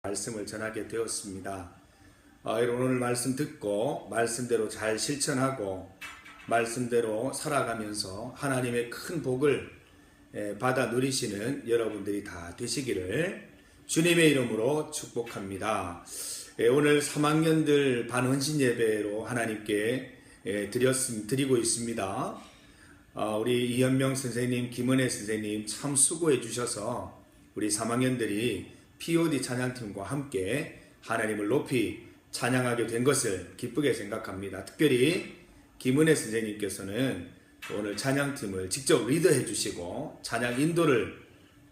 말씀을 전하게 되었습니다. 여러분 오늘 말씀 듣고 말씀대로 잘 실천하고 말씀대로 살아가면서 하나님의 큰 복을 받아 누리시는 여러분들이 다 되시기를 주님의 이름으로 축복합니다. 오늘 3학년들 반헌신 예배로 하나님께 드리고 있습니다. 우리 이현명 선생님, 김은혜 선생님 참 수고해 주셔서 우리 3학년들이 POD 찬양팀과 함께 하나님을 높이 찬양하게 된 것을 기쁘게 생각합니다. 특별히 김은혜 선생님께서는 오늘 찬양팀을 직접 리더해 주시고 찬양 인도를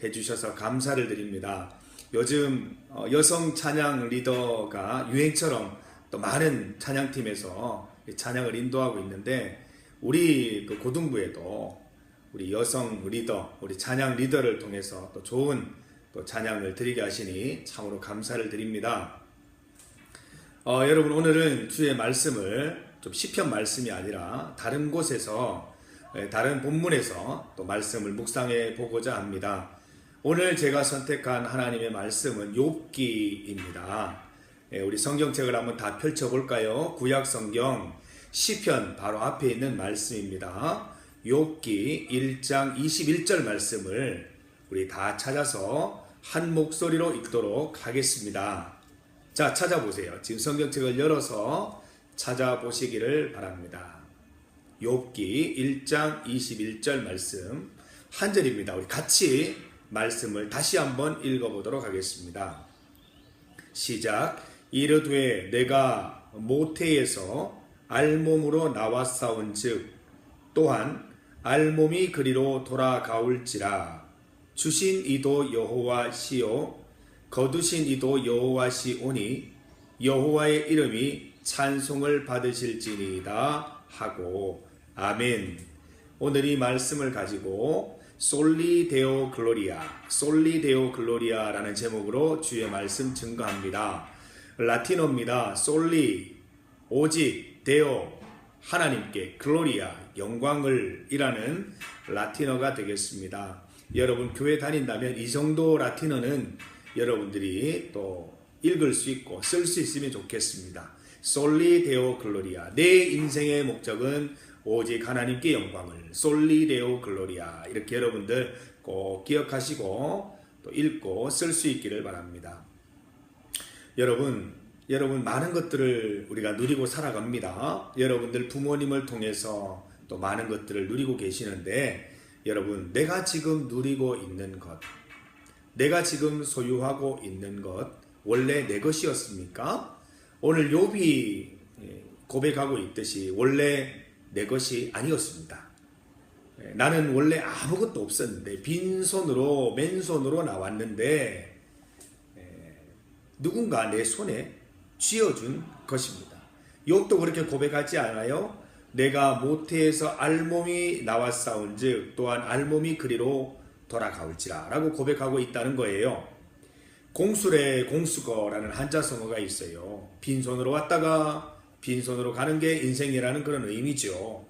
해 주셔서 감사를 드립니다. 요즘 여성 찬양 리더가 유행처럼 또 많은 찬양팀에서 찬양을 인도하고 있는데 우리 고등부에도 우리 여성 리더, 우리 찬양 리더를 통해서 또 좋은 또 찬양을 드리게 하시니 참으로 감사를 드립니다. 여러분 오늘은 주의 말씀을 좀 시편 말씀이 아니라 다른 곳에서 다른 본문에서 또 말씀을 묵상해 보고자 합니다. 오늘 제가 선택한 하나님의 말씀은 욥기입니다. 우리 성경책을 한번 다 펼쳐볼까요? 구약 성경 시편 바로 앞에 있는 말씀입니다. 욥기 1장 21절 말씀을 우리 다 찾아서 한 목소리로 읽도록 하겠습니다. 자, 찾아보세요. 지금 성경책을 열어서 찾아보시기를 바랍니다. 욥기 1장 21절 말씀 한 절입니다. 우리 같이 말씀을 다시 한번 읽어보도록 하겠습니다. 시작. 이르되 내가 모태에서 알몸으로 나왔사온즉 또한 알몸이 그리로 돌아가올지라. 주신 이도 여호와시요 거두신 이도 여호와시오니 여호와의 이름이 찬송을 받으실지니이다 하고. 아멘. 오늘 이 말씀을 가지고 솔리 데오 글로리아라는 제목으로 주의 말씀 증거합니다. 라틴어입니다. 솔리 오직, 데오 하나님께, 글로리아 영광을 이라는 라틴어가 되겠습니다. 여러분 교회 다닌다면 이 정도 라틴어는 여러분들이 또 읽을 수 있고 쓸 수 있으면 좋겠습니다. 솔리 데오 글로리아, 내 인생의 목적은 오직 하나님께 영광을, 솔리 데오 글로리아, 이렇게 여러분들 꼭 기억하시고 또 읽고 쓸 수 있기를 바랍니다. 여러분 많은 것들을 우리가 누리고 살아갑니다. 여러분들 부모님을 통해서 또 많은 것들을 누리고 계시는데 여러분 내가 지금 누리고 있는 것, 내가 지금 소유하고 있는 것 원래 내 것이었습니까? 오늘 욥이 고백하고 있듯이 원래 내 것이 아니었습니다. 나는 원래 아무것도 없었는데 빈손으로 맨손으로 나왔는데 누군가 내 손에 쥐어준 것입니다. 욥도 그렇게 고백하지 않아요? 내가 모태에서 알몸이 나왔사온즉 또한 알몸이 그리로 돌아가올지라 라고 고백하고 있다는 거예요. 공술의 공수거라는 한자성어가 있어요. 빈손으로 왔다가 빈손으로 가는 게 인생이라는 그런 의미죠.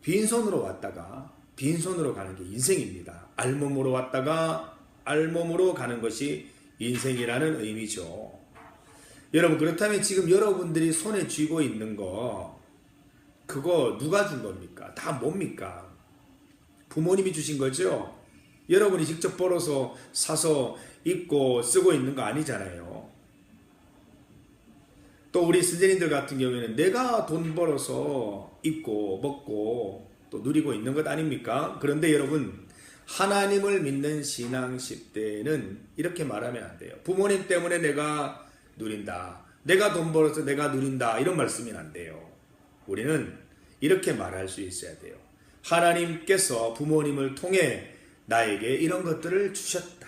빈손으로 왔다가 빈손으로 가는 게 인생입니다. 알몸으로 왔다가 알몸으로 가는 것이 인생이라는 의미죠. 여러분 그렇다면 지금 여러분들이 손에 쥐고 있는 거 그거 누가 준 겁니까? 다 뭡니까? 부모님이 주신 거죠? 여러분이 직접 벌어서 사서 입고 쓰고 있는 거 아니잖아요. 또 우리 선생님들 같은 경우에는 내가 돈 벌어서 입고 먹고 또 누리고 있는 것 아닙니까? 그런데 여러분 하나님을 믿는 신앙 10대는 이렇게 말하면 안 돼요. 부모님 때문에 내가 누린다, 내가 돈 벌어서 내가 누린다, 이런 말씀이 안 돼요. 우리는 이렇게 말할 수 있어야 돼요. 하나님께서 부모님을 통해 나에게 이런 것들을 주셨다.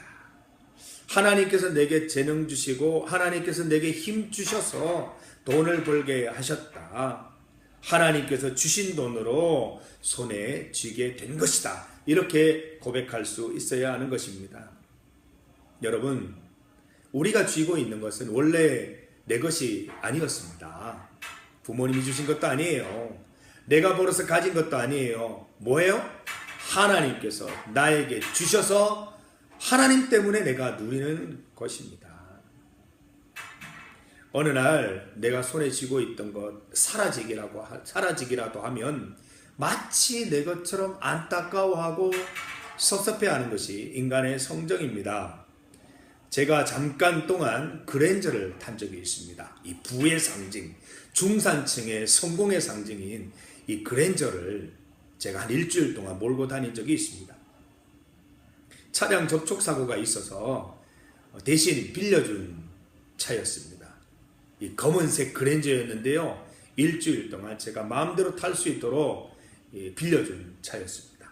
하나님께서 내게 재능 주시고 하나님께서 내게 힘 주셔서 돈을 벌게 하셨다. 하나님께서 주신 돈으로 손에 쥐게 된 것이다. 이렇게 고백할 수 있어야 하는 것입니다. 여러분 우리가 쥐고 있는 것은 원래 내 것이 아니었습니다. 부모님이 주신 것도 아니에요. 내가 벌어서 가진 것도 아니에요. 뭐예요? 하나님께서 나에게 주셔서 하나님 때문에 내가 누리는 것입니다. 어느 날 내가 손에 쥐고 있던 것 사라지기라도 하면 마치 내 것처럼 안타까워하고 섭섭해하는 것이 인간의 성정입니다. 제가 잠깐 동안 그랜저를 탄 적이 있습니다. 이 부의 상징, 중산층의 성공의 상징인 이 그랜저를 제가 한 일주일 동안 몰고 다닌 적이 있습니다. 차량 접촉 사고가 있어서 대신 빌려준 차였습니다. 이 검은색 그랜저였는데요. 일주일 동안 제가 마음대로 탈 수 있도록 빌려준 차였습니다.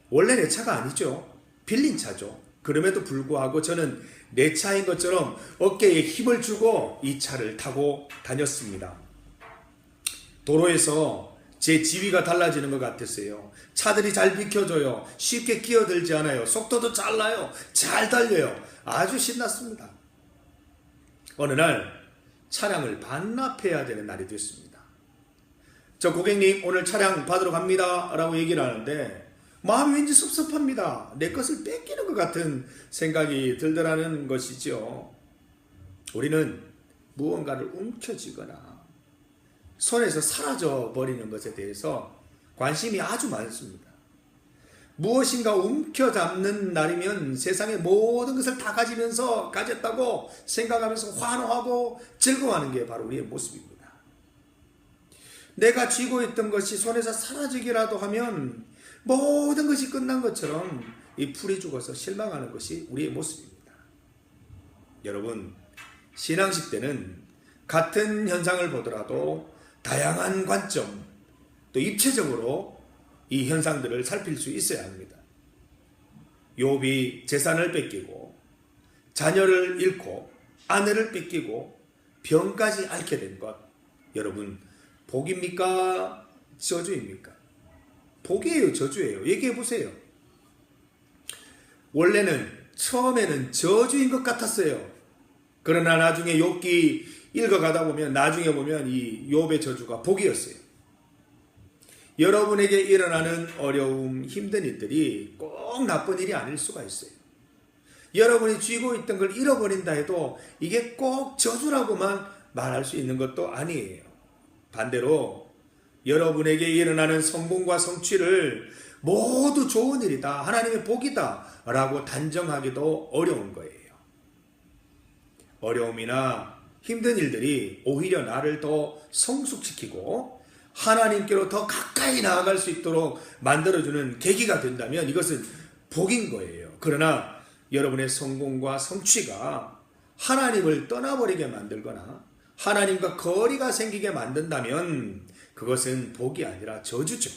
원래 내 차가 아니죠. 빌린 차죠. 그럼에도 불구하고 저는 내 차인 것처럼 어깨에 힘을 주고 이 차를 타고 다녔습니다. 도로에서 제 지위가 달라지는 것 같았어요. 차들이 잘 비켜줘요. 쉽게 끼어들지 않아요. 속도도 잘 나요. 잘 달려요. 아주 신났습니다. 어느 날 차량을 반납해야 되는 날이 됐습니다. 저 고객님 오늘 차량 받으러 갑니다 라고 얘기를 하는데 마음이 왠지 섭섭합니다. 내 것을 뺏기는 것 같은 생각이 들더라는 것이죠. 우리는 무언가를 움켜쥐거나 손에서 사라져 버리는 것에 대해서 관심이 아주 많습니다. 무엇인가 움켜잡는 날이면 세상의 모든 것을 다 가졌다고 생각하면서 환호하고 즐거워하는 게 바로 우리의 모습입니다. 내가 쥐고 있던 것이 손에서 사라지기라도 하면 모든 것이 끝난 것처럼 이 풀이 죽어서 실망하는 것이 우리의 모습입니다. 여러분, 신앙식 때는 같은 현상을 보더라도 다양한 관점, 또 입체적으로 이 현상들을 살필 수 있어야 합니다. 욥이 재산을 뺏기고 자녀를 잃고 아내를 뺏기고 병까지 앓게 된 것, 여러분 복입니까? 저주입니까? 복이에요, 저주예요? 얘기해 보세요. 원래는 처음에는 저주인 것 같았어요. 그러나 나중에 욥기 읽어가다 보면 나중에 보면 이 욥의 저주가 복이었어요. 여러분에게 일어나는 어려움, 힘든 일들이 꼭 나쁜 일이 아닐 수가 있어요. 여러분이 쥐고 있던 걸 잃어버린다 해도 이게 꼭 저주라고만 말할 수 있는 것도 아니에요. 반대로 여러분에게 일어나는 성공과 성취를 모두 좋은 일이다, 하나님의 복이다 라고 단정하기도 어려운 거예요. 어려움이나 힘든 일들이 오히려 나를 더 성숙시키고 하나님께로 더 가까이 나아갈 수 있도록 만들어주는 계기가 된다면 이것은 복인 거예요. 그러나 여러분의 성공과 성취가 하나님을 떠나버리게 만들거나 하나님과 거리가 생기게 만든다면 그것은 복이 아니라 저주죠.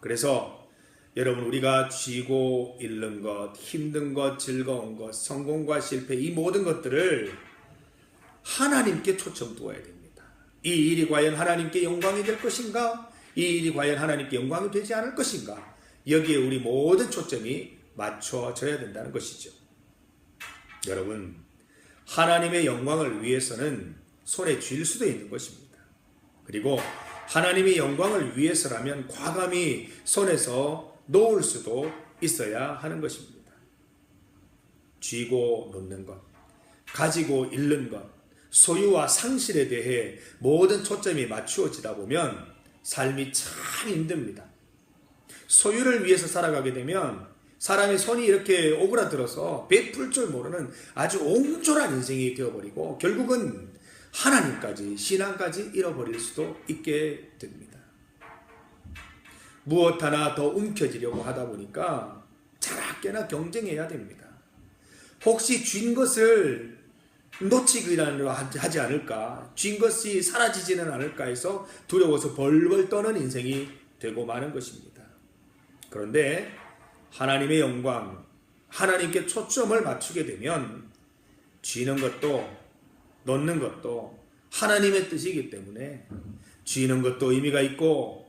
그래서 여러분, 우리가 쥐고 잃는 것, 힘든 것, 즐거운 것, 성공과 실패, 이 모든 것들을 하나님께 초점 두어야 됩니다. 이 일이 과연 하나님께 영광이 될 것인가? 이 일이 과연 하나님께 영광이 되지 않을 것인가? 여기에 우리 모든 초점이 맞춰져야 된다는 것이죠. 여러분, 하나님의 영광을 위해서는 손에 쥘 수도 있는 것입니다. 그리고 하나님의 영광을 위해서라면 과감히 손에서 놓을 수도 있어야 하는 것입니다. 쥐고 놓는 것, 가지고 잃는 것, 소유와 상실에 대해 모든 초점이 맞추어지다 보면 삶이 참 힘듭니다. 소유를 위해서 살아가게 되면 사람의 손이 이렇게 오그라들어서 베풀 줄 모르는 아주 옹졸한 인생이 되어버리고 결국은 하나님까지, 신앙까지 잃어버릴 수도 있게 됩니다. 무엇 하나 더 움켜쥐려고 하다 보니까 자나깨나 경쟁해야 됩니다. 혹시 쥔 것을 놓치기라도 하지 않을까, 쥔 것이 사라지지는 않을까 해서 두려워서 벌벌 떠는 인생이 되고 마는 것입니다. 그런데 하나님의 영광, 하나님께 초점을 맞추게 되면 쥐는 것도 놓는 것도 하나님의 뜻이기 때문에 쥐는 것도 의미가 있고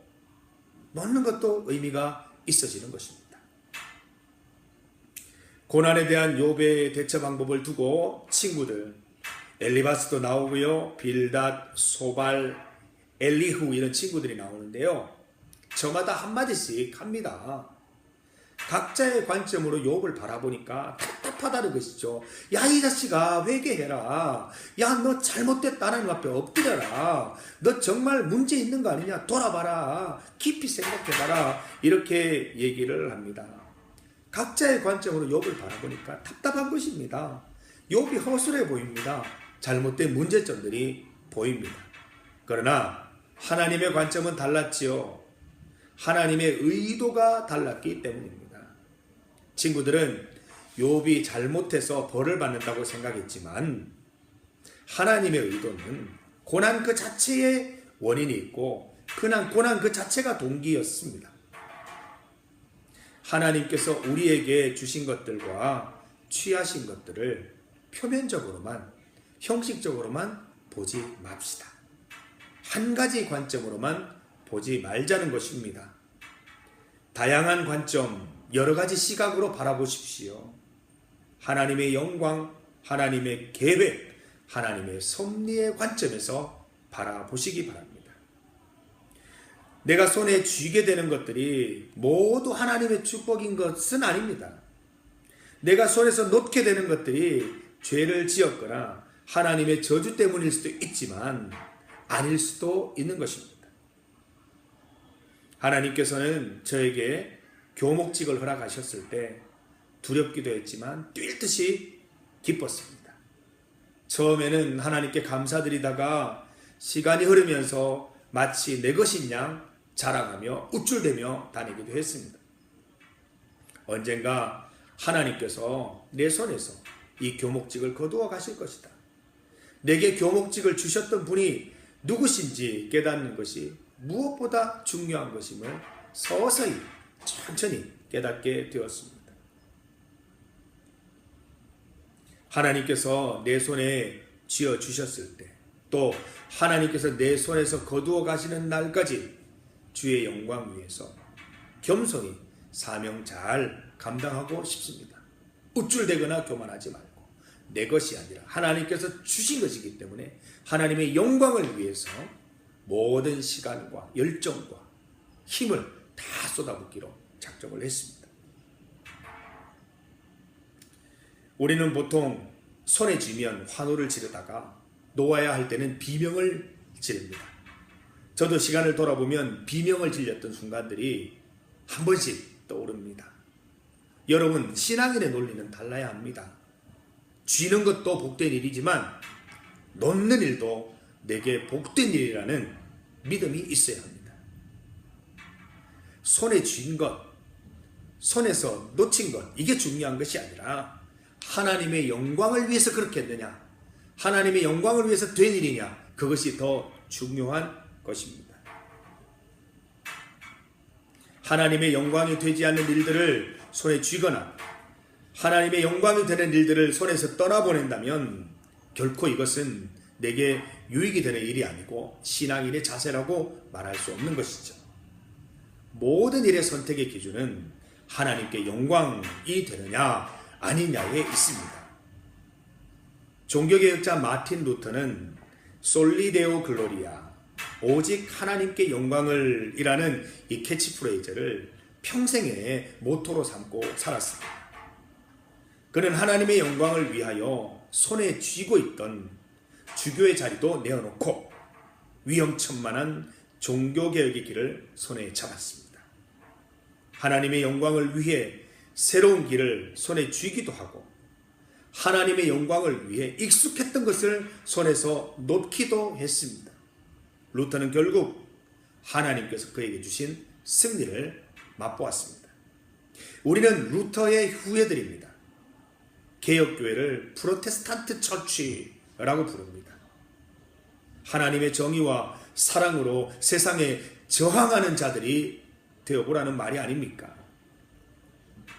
놓는 것도 의미가 있어지는 것입니다. 고난에 대한 욥의 대처 방법을 두고 친구들, 엘리바스도 나오고요, 빌닷, 소발, 엘리후 이런 친구들이 나오는데요. 저마다 한마디씩 합니다. 각자의 관점으로 욥을 바라보니까 답답하다는 것이죠. 야, 이 자식아, 회개해라. 야, 너 잘못됐다. 하나님 앞에 엎드려라. 너 정말 문제 있는 거 아니냐? 돌아봐라. 깊이 생각해봐라. 이렇게 얘기를 합니다. 각자의 관점으로 욥을 바라보니까 답답한 것입니다. 욥이 허술해 보입니다. 잘못된 문제점들이 보입니다. 그러나 하나님의 관점은 달랐지요. 하나님의 의도가 달랐기 때문입니다. 친구들은 욥이 잘못해서 벌을 받는다고 생각했지만 하나님의 의도는 고난 그 자체에 원인이 있고 고난 그 자체가 동기였습니다. 하나님께서 우리에게 주신 것들과 취하신 것들을 표면적으로만, 형식적으로만 보지 맙시다. 한 가지 관점으로만 보지 말자는 것입니다. 다양한 관점, 여러 가지 시각으로 바라보십시오. 하나님의 영광, 하나님의 계획, 하나님의 섭리의 관점에서 바라보시기 바랍니다. 내가 손에 쥐게 되는 것들이 모두 하나님의 축복인 것은 아닙니다. 내가 손에서 놓게 되는 것들이 죄를 지었거나 하나님의 저주 때문일 수도 있지만 아닐 수도 있는 것입니다. 하나님께서는 저에게 교목직을 허락하셨을 때 두렵기도 했지만 뛸 듯이 기뻤습니다. 처음에는 하나님께 감사드리다가 시간이 흐르면서 마치 내 것인 양 자랑하며 우쭐대며 다니기도 했습니다. 언젠가 하나님께서 내 손에서 이 교목직을 거두어 가실 것이다. 내게 교목직을 주셨던 분이 누구신지 깨닫는 것이 무엇보다 중요한 것임을 서서히 천천히 깨닫게 되었습니다. 하나님께서 내 손에 쥐어 주셨을 때, 또 하나님께서 내 손에서 거두어 가시는 날까지 주의 영광 위에서 겸손히 사명 잘 감당하고 싶습니다. 우쭐대거나 교만하지 말고 내 것이 아니라 하나님께서 주신 것이기 때문에 하나님의 영광을 위해서 모든 시간과 열정과 힘을 다 쏟아붓기로 작정을 했습니다. 우리는 보통 손에 쥐면 환호를 지르다가 놓아야 할 때는 비명을 지릅니다. 저도 시간을 돌아보면 비명을 질렸던 순간들이 한 번씩 떠오릅니다. 여러분, 신앙인의 논리는 달라야 합니다. 쥐는 것도 복된 일이지만 놓는 일도 내게 복된 일이라는 믿음이 있어야 합니다. 손에 쥔 것, 손에서 놓친 것, 이게 중요한 것이 아니라 하나님의 영광을 위해서 그렇게 했느냐, 하나님의 영광을 위해서 된 일이냐, 그것이 더 중요한 것입니다. 하나님의 영광이 되지 않는 일들을 손에 쥐거나 하나님의 영광이 되는 일들을 손에서 떠나보낸다면 결코 이것은 내게 유익이 되는 일이 아니고 신앙인의 자세라고 말할 수 없는 것이죠. 모든 일의 선택의 기준은 하나님께 영광이 되느냐 아니냐에 있습니다. 종교개혁자 마틴 루터는 솔리 데오 글로리아, 오직 하나님께 영광을 이라는 이 캐치프레이즈를 평생의 모토로 삼고 살았습니다. 그는 하나님의 영광을 위하여 손에 쥐고 있던 주교의 자리도 내어놓고 위험천만한 종교개혁의 길을 손에 잡았습니다. 하나님의 영광을 위해 새로운 길을 손에 쥐기도 하고 하나님의 영광을 위해 익숙했던 것을 손에서 놓기도 했습니다. 루터는 결국 하나님께서 그에게 주신 승리를 맛보았습니다. 우리는 루터의 후예들입니다. 개혁교회를 프로테스탄트 처치라고 부릅니다. 하나님의 정의와 사랑으로 세상에 저항하는 자들이 되어보라는 말이 아닙니까?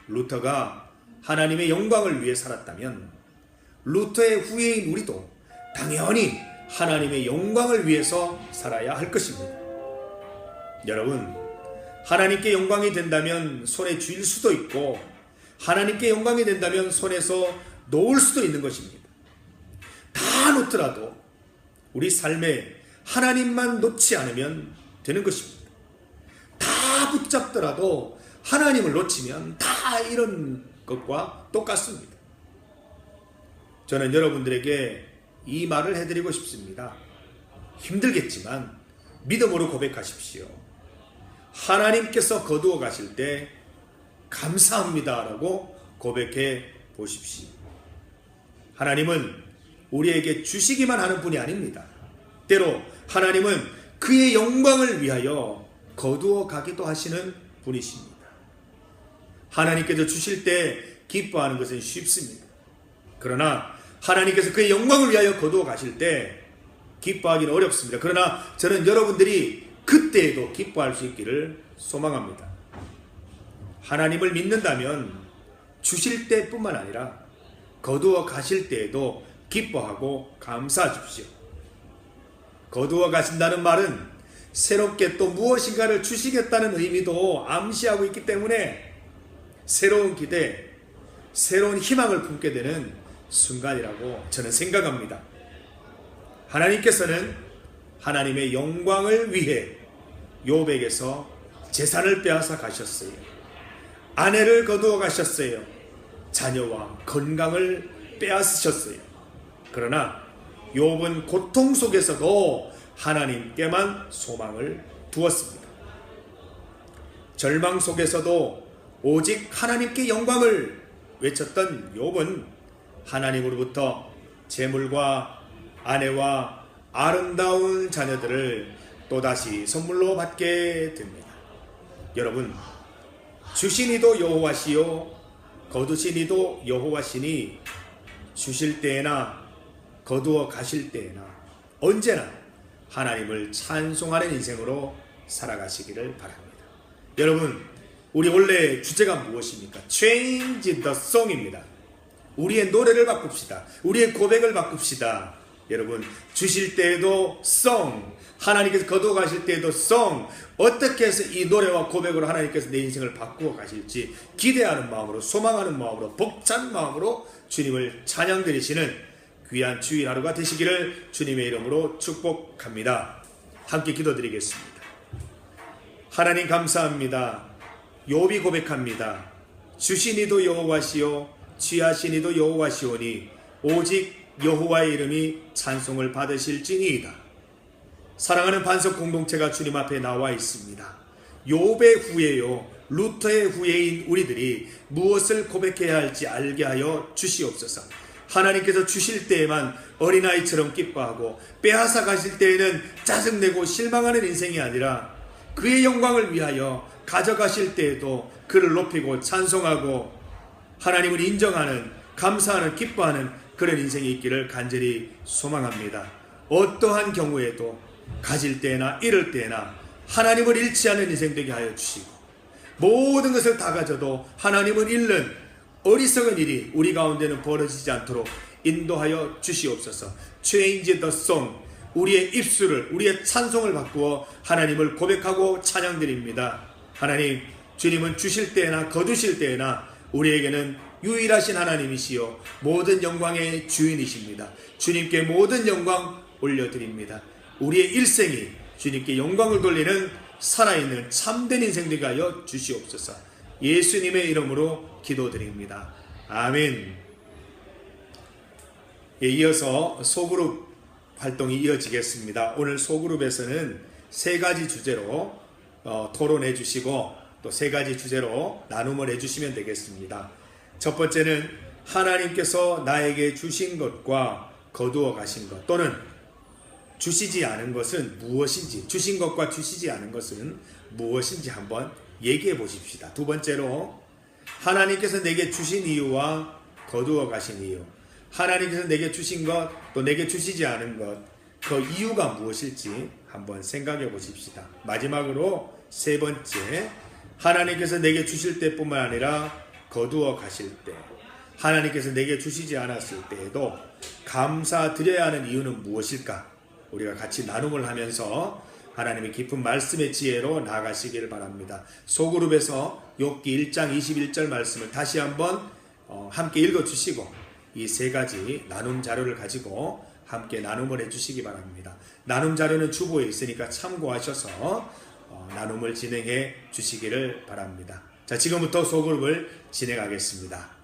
루터가 하나님의 영광을 위해 살았다면 루터의 후예인 우리도 당연히 하나님의 영광을 위해서 살아야 할 것입니다. 여러분, 하나님께 영광이 된다면 손에 쥘 수도 있고 하나님께 영광이 된다면 손에서 놓을 수도 있는 것입니다. 다 놓더라도 우리 삶에 하나님만 놓지 않으면 되는 것입니다. 다 붙잡더라도 하나님을 놓치면 다 이런 것과 똑같습니다. 저는 여러분들에게 이 말을 해드리고 싶습니다. 힘들겠지만 믿음으로 고백하십시오. 하나님께서 거두어 가실 때 감사합니다 라고 고백해 보십시오. 하나님은 우리에게 주시기만 하는 분이 아닙니다. 때로 하나님은 그의 영광을 위하여 거두어 가기도 하시는 분이십니다. 하나님께서 주실 때 기뻐하는 것은 쉽습니다. 그러나 하나님께서 그의 영광을 위하여 거두어 가실 때 기뻐하기는 어렵습니다. 그러나 저는 여러분들이 그때에도 기뻐할 수 있기를 소망합니다. 하나님을 믿는다면 주실 때뿐만 아니라 거두어 가실 때에도 기뻐하고 감사하십시오. 거두어 가신다는 말은 새롭게 또 무엇인가를 주시겠다는 의미도 암시하고 있기 때문에 새로운 기대, 새로운 희망을 품게 되는 순간이라고 저는 생각합니다. 하나님께서는 하나님의 영광을 위해 욥에게서 재산을 빼앗아 가셨어요. 아내를 거두어 가셨어요. 자녀와 건강을 빼앗으셨어요. 그러나 욥은 고통 속에서도 하나님께만 소망을 두었습니다. 절망 속에서도 오직 하나님께 영광을 외쳤던 욥은 하나님으로부터 재물과 아내와 아름다운 자녀들을 또다시 선물로 받게 됩니다. 여러분, 주신 이도 여호와시요 거두신 이도 여호와시니 주실 때에나 거두어 가실 때에나 언제나 하나님을 찬송하는 인생으로 살아가시기를 바랍니다. 여러분, 우리 원래 주제가 무엇입니까? Change the song입니다. 우리의 노래를 바꿉시다. 우리의 고백을 바꿉시다. 여러분, 주실 때에도 song, 하나님께서 거두어 가실 때에도 song, 어떻게 해서 이 노래와 고백으로 하나님께서 내 인생을 바꾸어 가실지 기대하는 마음으로, 소망하는 마음으로, 벅찬 마음으로 주님을 찬양드리시는 귀한 주일 하루가 되시기를 주님의 이름으로 축복합니다. 함께 기도드리겠습니다. 하나님 감사합니다. 욥이 고백합니다. 주신 이도 여호와시요 취하신 이도 여호와시오니 오직 여호와의 이름이 찬송을 받으실지니이다. 사랑하는 반석 공동체가 주님 앞에 나와 있습니다. 욥의 후예요 루터의 후예인 우리들이 무엇을 고백해야 할지 알게 하여 주시옵소서. 하나님께서 주실 때에만 어린아이처럼 기뻐하고 빼앗아 가실 때에는 짜증내고 실망하는 인생이 아니라 그의 영광을 위하여 가져가실 때에도 그를 높이고 찬송하고 하나님을 인정하는, 감사하는, 기뻐하는 그런 인생이 있기를 간절히 소망합니다. 어떠한 경우에도 가질 때나 잃을 때나 하나님을 잃지 않는 인생 되게 하여 주시고 모든 것을 다 가져도 하나님을 잃는 어리석은 일이 우리 가운데는 벌어지지 않도록 인도하여 주시옵소서. Change the song, 우리의 입술을, 우리의 찬송을 바꾸어 하나님을 고백하고 찬양드립니다. 하나님, 주님은 주실 때나 거두실 때나 우리에게는 유일하신 하나님이시요 모든 영광의 주인이십니다. 주님께 모든 영광 올려드립니다. 우리의 일생이 주님께 영광을 돌리는 살아있는 참된 인생 되게 하여 주시옵소서. 예수님의 이름으로 기도드립니다. 아멘. 이어서 소그룹 활동이 이어지겠습니다. 오늘 소그룹에서는 세 가지 주제로 토론해 주시고 또 세 가지 주제로 나눔을 해주시면 되겠습니다. 첫 번째는 하나님께서 나에게 주신 것과 거두어 가신 것 또는 주시지 않은 것은 무엇인지, 주신 것과 주시지 않은 것은 무엇인지 한번 얘기해 보십시다. 두 번째로 하나님께서 내게 주신 이유와 거두어 가신 이유, 하나님께서 내게 주신 것 또 내게 주시지 않은 것, 그 이유가 무엇일지 한번 생각해 보십시다. 마지막으로 세 번째, 하나님께서 내게 주실 때뿐만 아니라 거두어 가실 때, 하나님께서 내게 주시지 않았을 때에도 감사드려야 하는 이유는 무엇일까? 우리가 같이 나눔을 하면서 하나님의 깊은 말씀의 지혜로 나아가시기를 바랍니다. 소그룹에서 욥기 1장 21절 말씀을 다시 한번 함께 읽어주시고 이 세 가지 나눔 자료를 가지고 함께 나눔을 해주시기 바랍니다. 나눔 자료는 주보에 있으니까 참고하셔서 나눔을 진행해 주시기를 바랍니다. 자, 지금부터 소그룹을 진행하겠습니다.